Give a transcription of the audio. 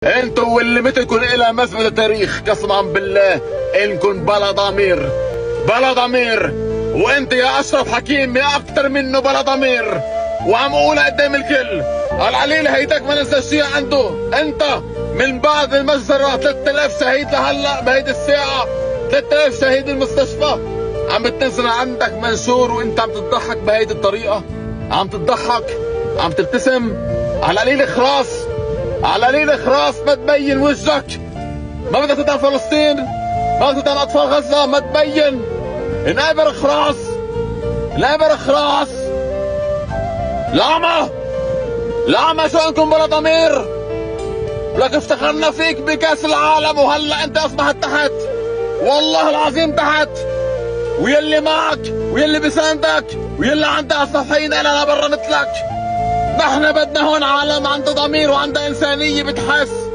انتوا واللي مثلكم الى مزبلة التاريخ قسما بالله انكم بلا ضمير بلا ضمير. وانت يا اشرف حكيم يا اكتر منه بلا ضمير، وعم اقولها قدام الكل. العليل هيدك ما ننسى شيء عنده. انت من بعد المجزرة 3000 شهيد لهلا بهيدي الساعة، 3000 شهيد المستشفى عم بتنزل عندك منشور وانت عم تضحك بهيدي الطريقة، عم تضحك عم تبتسم. على القليل خلاص، على القليل خلاص ما تبين وجهك. ما بدك تدعم فلسطين، ما بدك تدعم اطفال غزة، ما تبين. انقبر خلاص، انقبر خلاص. لعمة شو انكم بلا ضمير؟ لك افتخرنا فيك بكاس العالم وهلا انت اصبحت تحت، والله العظيم تحت. ويلي معك ويلي بساندك ويلي عنده صفحين انا برا مثلك. نحن بدنا هون عالم عنده ضمير وعنده انسانية بتحس.